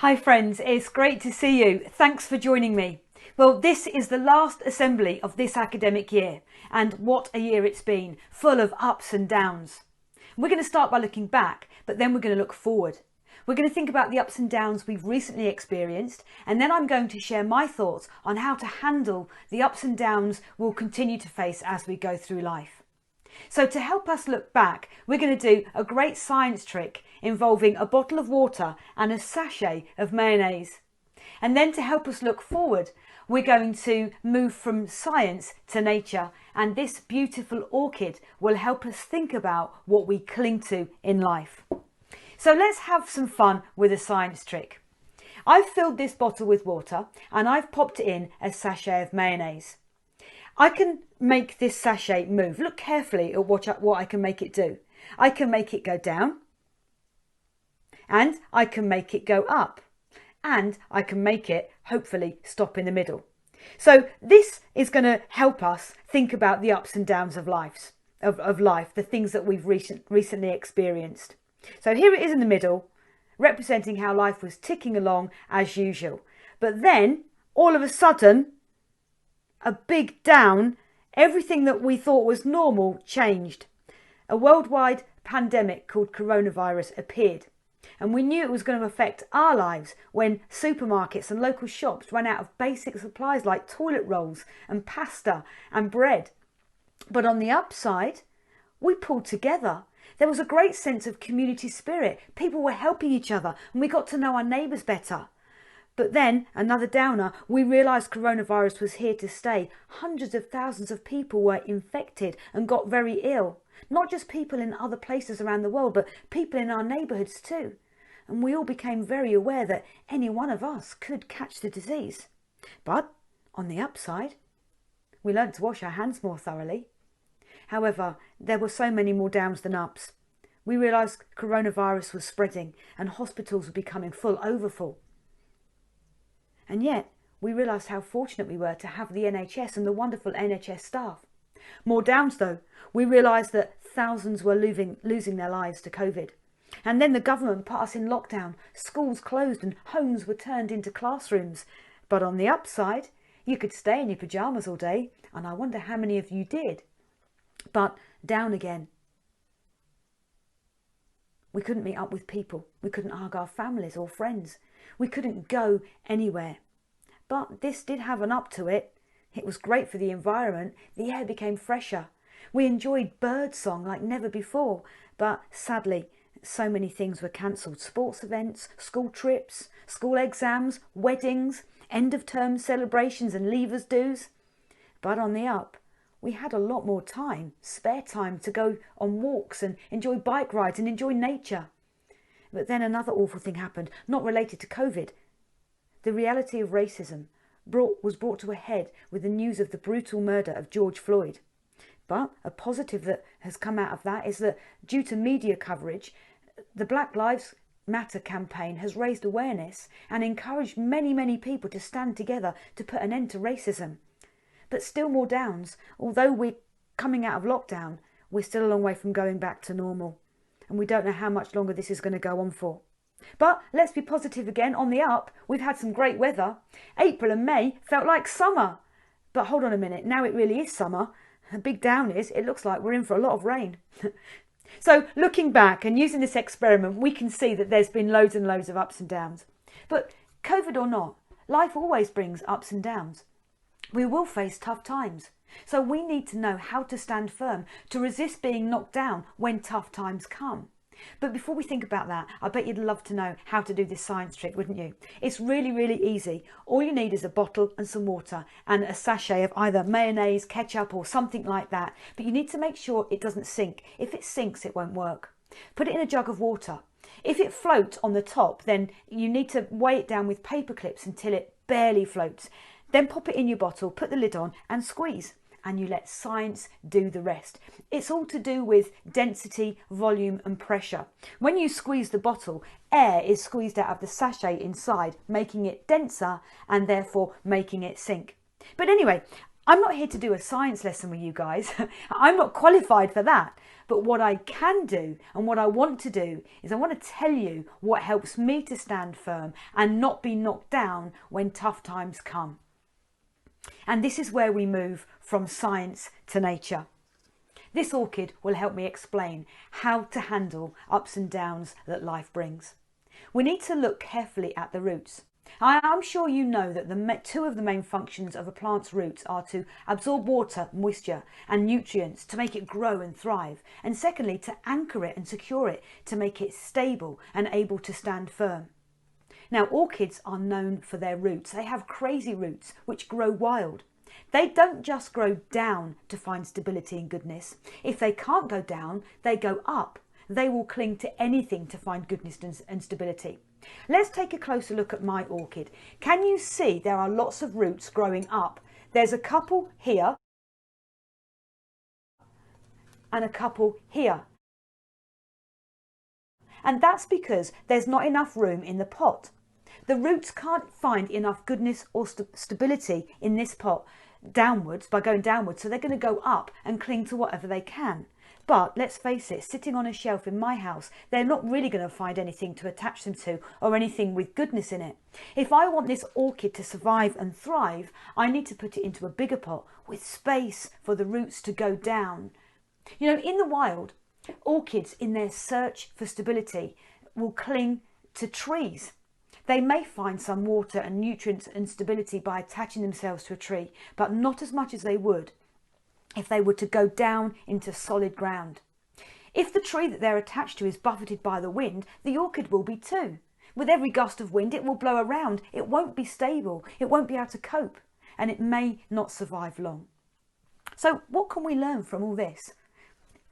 Hi friends, it's great to see you. Thanks for joining me. Well, this is the last assembly of this academic year, and what a year it's been, full of ups and downs. We're going to start by looking back, but then we're going to look forward. We're going to think about the ups and downs we've recently experienced, and then I'm going to share my thoughts on how to handle the ups and downs we'll continue to face as we go through life. So to help us look back, we're going to do a great science trick involving a bottle of water and a sachet of mayonnaise. And then to help us look forward, we're going to move from science to nature, and this beautiful orchid will help us think about what we cling to in life. So let's have some fun with a science trick. I've filled this bottle with water and I've popped in a sachet of mayonnaise. I can make this sachet move. Look carefully at what I can make it do. I can make it go down, and I can make it go up, and I can make it hopefully stop in the middle. So this is going to help us think about the ups and downs of life, the things that we've recently experienced. So here it is in the middle, representing how life was ticking along as usual. But then all of a sudden, a big down, everything that we thought was normal changed. A worldwide pandemic called coronavirus appeared, and we knew it was going to affect our lives when supermarkets and local shops ran out of basic supplies like toilet rolls and pasta and bread. But on the upside, we pulled together. There was a great sense of community spirit. People were helping each other and we got to know our neighbours better. But then, another downer, we realised coronavirus was here to stay. Hundreds of thousands of people were infected and got very ill. Not just people in other places around the world, but people in our neighbourhoods too. And we all became very aware that any one of us could catch the disease. But, on the upside, we learnt to wash our hands more thoroughly. However, there were so many more downs than ups. We realised coronavirus was spreading and hospitals were becoming overfull. And yet, we realised how fortunate we were to have the NHS and the wonderful NHS staff. More downs though, we realised that thousands were losing their lives to COVID. And then the government put us in lockdown, schools closed and homes were turned into classrooms. But on the upside, you could stay in your pyjamas all day, and I wonder how many of you did. But down again. We couldn't meet up with people. We couldn't hug our families or friends. We couldn't go anywhere. But this did have an up to it. It was great for the environment. The air became fresher. We enjoyed birdsong like never before. But sadly, so many things were cancelled. Sports events, school trips, school exams, weddings, end of term celebrations and leavers dues. But on the up, we had a lot more time, spare time to go on walks and enjoy bike rides and enjoy nature. But then another awful thing happened, not related to COVID. The reality of racism was brought to a head with the news of the brutal murder of George Floyd. But a positive that has come out of that is that due to media coverage, the Black Lives Matter campaign has raised awareness and encouraged many people to stand together to put an end to racism. But still more downs. Although we're coming out of lockdown, we're still a long way from going back to normal. And we don't know how much longer this is going to go on for. But let's be positive again. On the up, we've had some great weather. April and May felt like summer. But hold on a minute, now it really is summer. A big down is, it looks like we're in for a lot of rain. So looking back and using this experiment, we can see that there's been loads and loads of ups and downs. But COVID or not, life always brings ups and downs. We will face tough times. So we need to know how to stand firm to resist being knocked down when tough times come. But before we think about that, I bet you'd love to know how to do this science trick, wouldn't you? It's really easy. All you need is a bottle and some water and a sachet of either mayonnaise, ketchup or something like that. But you need to make sure it doesn't sink. If it sinks, it won't work. Put it in a jug of water. If it floats on the top, then you need to weigh it down with paper clips until it barely floats. Then pop it in your bottle, put the lid on and squeeze. And you let science do the rest. It's all to do with density, volume and pressure. When you squeeze the bottle, air is squeezed out of the sachet inside, making it denser and therefore making it sink. But anyway, I'm not here to do a science lesson with you guys. I'm not qualified for that. But what I can do and what I want to do is I want to tell you what helps me to stand firm and not be knocked down when tough times come. And this is where we move from science to nature. This orchid will help me explain how to handle ups and downs that life brings. We need to look carefully at the roots. I'm sure you know that two of the main functions of a plant's roots are to absorb water, moisture and nutrients to make it grow and thrive, and secondly to anchor it and secure it to make it stable and able to stand firm. Now, orchids are known for their roots. They have crazy roots which grow wild. They don't just grow down to find stability and goodness. If they can't go down, they go up. They will cling to anything to find goodness and stability. Let's take a closer look at my orchid. Can you see there are lots of roots growing up? There's a couple here and a couple here. And that's because there's not enough room in the pot. The roots can't find enough goodness or stability in this pot downwards by going downwards, so they're going to go up and cling to whatever they can. But let's face it, sitting on a shelf in my house, they're not really going to find anything to attach them to or anything with goodness in it. If I want this orchid to survive and thrive, I need to put it into a bigger pot with space for the roots to go down. You know, in the wild, orchids in their search for stability will cling to trees. They may find some water and nutrients and stability by attaching themselves to a tree, but not as much as they would if they were to go down into solid ground. If the tree that they're attached to is buffeted by the wind, the orchid will be too. With every gust of wind, it will blow around. It won't be stable. It won't be able to cope, and it may not survive long. So what can we learn from all this?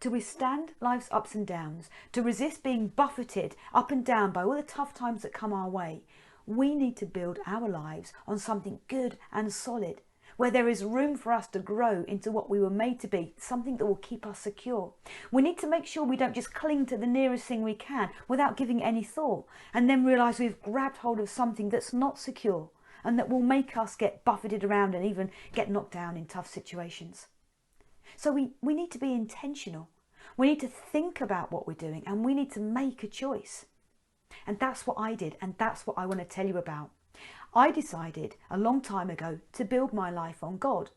To withstand life's ups and downs, to resist being buffeted up and down by all the tough times that come our way, we need to build our lives on something good and solid, where there is room for us to grow into what we were made to be, something that will keep us secure. We need to make sure we don't just cling to the nearest thing we can without giving any thought, and then realise we've grabbed hold of something that's not secure and that will make us get buffeted around and even get knocked down in tough situations. So we need to be intentional. We need to think about what we're doing, and we need to make a choice. And that's what I did, and that's what I want to tell you about. I decided a long time ago to build my life on God.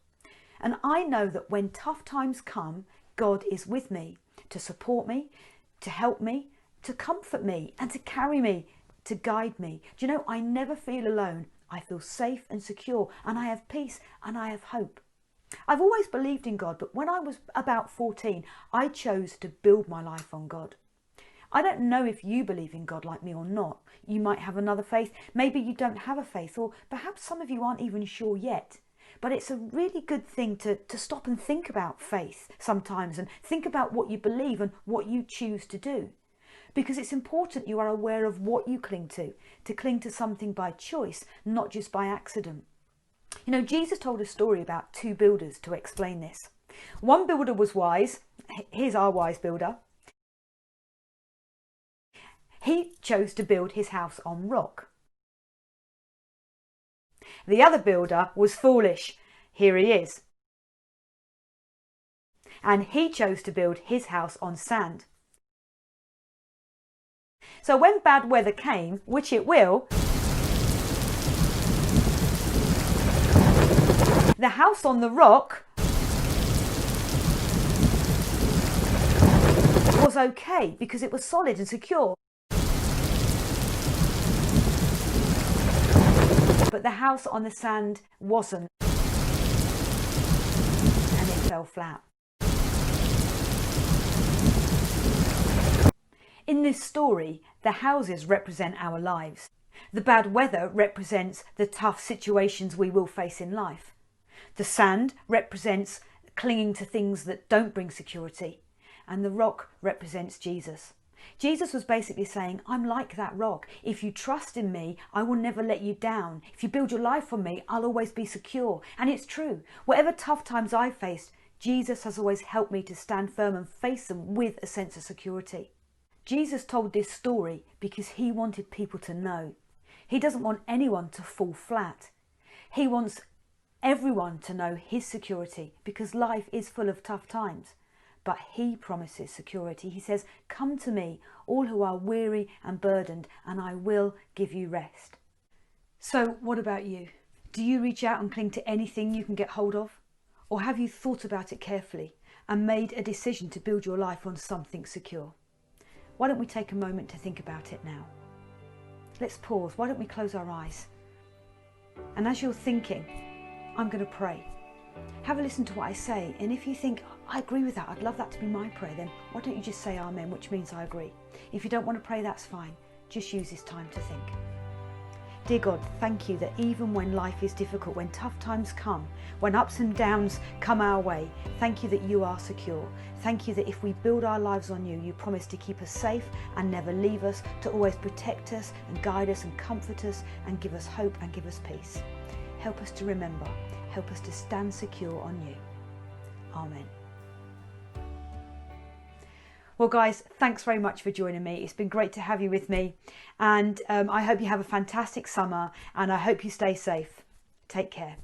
And I know that when tough times come, God is with me to support me, to help me, to comfort me, and to carry me, to guide me. Do you know, I never feel alone. I feel safe and secure, and I have peace and I have hope. I've always believed in God, but when I was about 14, I chose to build my life on God. I don't know if you believe in God like me or not. You might have another faith. Maybe you don't have a faith, or perhaps some of you aren't even sure yet. But it's a really good thing to stop and think about faith sometimes, and think about what you believe and what you choose to do. Because it's important you are aware of what you cling to cling to something by choice, not just by accident. You know, Jesus told a story about two builders to explain this. One builder was wise. Here's our wise builder. He chose to build his house on rock. The other builder was foolish. Here he is. And he chose to build his house on sand. So when bad weather came, which it will, the house on the rock was okay because it was solid and secure. But the house on the sand wasn't, and it fell flat. In this story, the houses represent our lives. The bad weather represents the tough situations we will face in life. The sand represents clinging to things that don't bring security. And the rock represents Jesus. Jesus was basically saying, I'm like that rock. If you trust in me, I will never let you down. If you build your life on me, I'll always be secure. And it's true. Whatever tough times I faced, Jesus has always helped me to stand firm and face them with a sense of security. Jesus told this story because he wanted people to know. He doesn't want anyone to fall flat. He wants everyone to know his security because life is full of tough times. but he promises security. He says, come to me, all who are weary and burdened, and I will give you rest. So what about you? Do you reach out and cling to anything you can get hold of? Or have you thought about it carefully and made a decision to build your life on something secure? Why don't we take a moment to think about it now? Let's pause. Why don't we close our eyes? And as you're thinking, I'm going to pray. Have a listen to what I say. And if you think, I agree with that, I'd love that to be my prayer, then why don't you just say amen, which means I agree. If you don't want to pray, that's fine. Just use this time to think. Dear God, thank you that even when life is difficult, when tough times come, when ups and downs come our way, thank you that you are secure. Thank you that if we build our lives on you, you promise to keep us safe and never leave us, to always protect us and guide us and comfort us and give us hope and give us peace. Help us to remember. Help us to stand secure on you. Amen. Well, guys, thanks very much for joining me. It's been great to have you with me. And I hope you have a fantastic summer and I hope you stay safe. Take care.